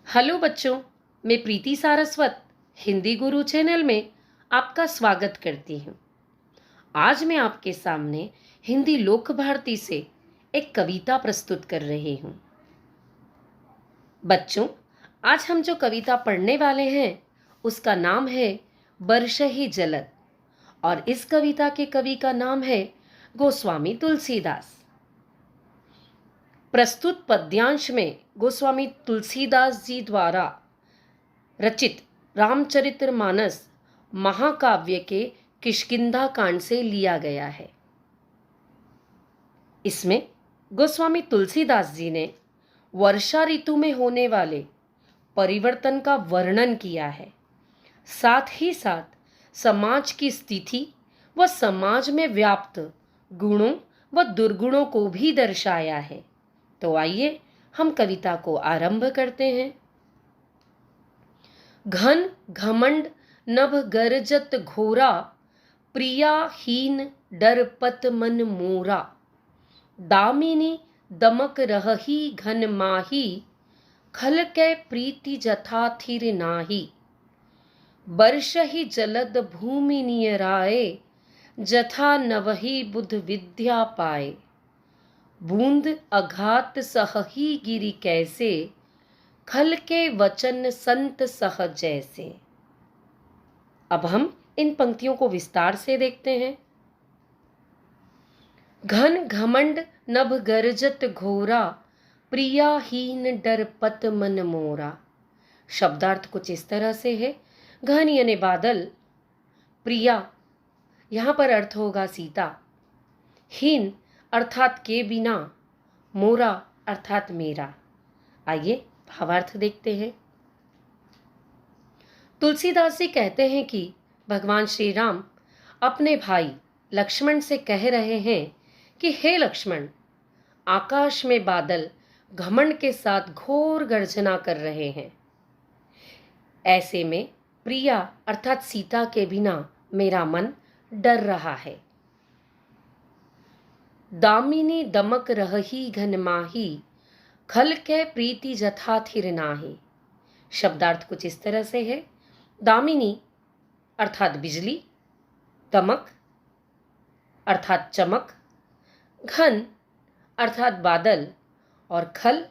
Hello बच्चों, मैं प्रीति सारस्वत हिंदी गुरु channel में आपका स्वागत करती हूँ। आज मैं आपके सामने हिंदी लोक भारती से एक कविता प्रस्तुत कर रही हूँ। बच्चों, आज हम जो कविता पढ़ने वाले हैं उसका नाम है बरसही जलद और इस कविता के कवि का नाम है गोस्वामी तुलसीदास। प्रस्तुत पद्यांश में गोस्वामी तुलसीदास जी द्वारा रचित रामचरितमानस महाकाव्य के किष्किंधा कांड से लिया गया है। इसमें गोस्वामी तुलसीदास जी ने वर्षा ऋतु में होने वाले परिवर्तन का वर्णन किया है, साथ ही साथ समाज की स्थिति व समाज में व्याप्त गुणों व दुर्गुणों को भी दर्शाया है। तो आइए हम कविता को आरंभ करते हैं। घन घमंड नभ गरजत घोरा, प्रिया हीन डरपत मन मोरा। दामिनी दमक रहही घन माही, खल कै प्रीति जथा थिर नाही। बरसहि जलद भूमि नियराए, जथा नवहि बुध विद्या पाए। बूंद अघात सहही गिरि कैसे, खल के वचन संत सह जैसे। अब हम इन पंक्तियों को विस्तार से देखते हैं। घन घमंड नभ गरजत घोरा, प्रिया हीन डरपत मन मोरा। शब्दार्थ कुछ इस तरह से है। घन यानी बादल, प्रिया यहाँ पर अर्थ होगा सीता, हीन अर्थात के बिना, मोरा अर्थात मेरा। आइए भावार्थ देखते हैं। तुलसीदास जी कहते हैं कि भगवान श्री राम अपने भाई लक्ष्मण से कह रहे हैं कि हे लक्ष्मण, आकाश में बादल घमंड के साथ घोर गर्जना कर रहे हैं। ऐसे में प्रिया अर्थात सीता के बिना मेरा मन डर रहा है। दामिनी दमक रहही घन माही, खल के प्रीति जथा थिर नाही। शब्दार्थ कुछ इस तरह से है। दामिनी अर्थात बिजली, दमक अर्थात चमक, घन अर्थात बादल और खल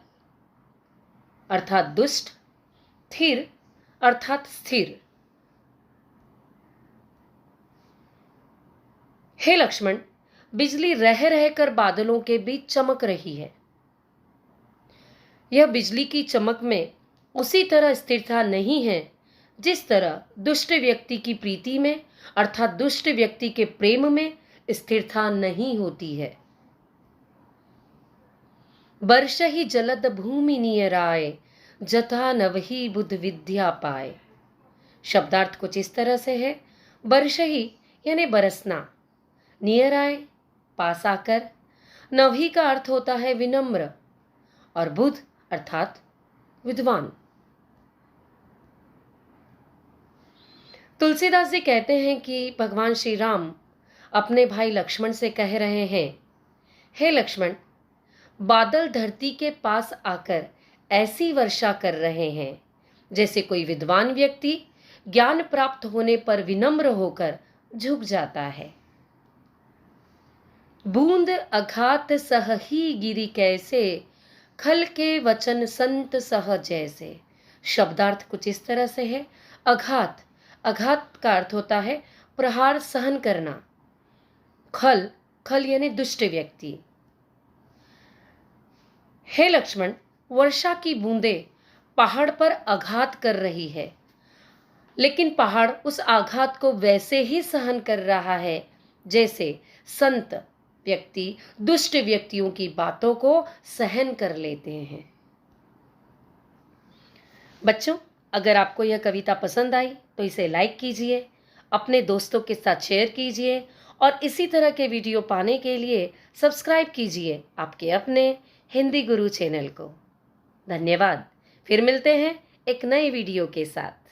अर्थात दुष्ट, थिर अर्थात स्थिर। हे लक्ष्मण, बिजली रह रहकर बादलों के बीच चमक रही है। यह बिजली की चमक में उसी तरह स्थिरता नहीं है जिस तरह दुष्ट व्यक्ति की प्रीति में अर्थात दुष्ट व्यक्ति के प्रेम में स्थिरता नहीं होती है। बरसहि जलद भूमि नियराए, जथा नवहि बुध विद्या पाए। शब्दार्थ कुछ इस तरह से है। बरसहि यानी बरसना, नियराए पास आकर, नवहि का अर्थ होता है विनम्र और बुध अर्थात विद्वान। तुलसीदास जी कहते हैं कि भगवान श्री राम अपने भाई लक्ष्मण से कह रहे हैं, हे लक्ष्मण, बादल धरती के पास आकर ऐसी वर्षा कर रहे हैं जैसे कोई विद्वान व्यक्ति ज्ञान प्राप्त होने पर विनम्र होकर झुक जाता है। बूंद अघात सहही गिरि कैसे, खल के वचन संत सह जैसे। शब्दार्थ कुछ इस तरह से है। अघात, अघात का अर्थ होता है प्रहार सहन करना। खल, खल यानी दुष्ट व्यक्ति। हे लक्ष्मण, वर्षा की बूंदें पहाड़ पर आघात कर रही है, लेकिन पहाड़ उस आघात को वैसे ही सहन कर रहा है जैसे संत व्यक्ति दुष्ट व्यक्तियों की बातों को सहन कर लेते हैं। बच्चों, अगर आपको यह कविता पसंद आई तो इसे लाइक कीजिए, अपने दोस्तों के साथ शेयर कीजिए और इसी तरह के वीडियो पाने के लिए सब्सक्राइब कीजिए आपके अपने हिंदी गुरु चैनल को। धन्यवाद। फिर मिलते हैं एक नए वीडियो के साथ।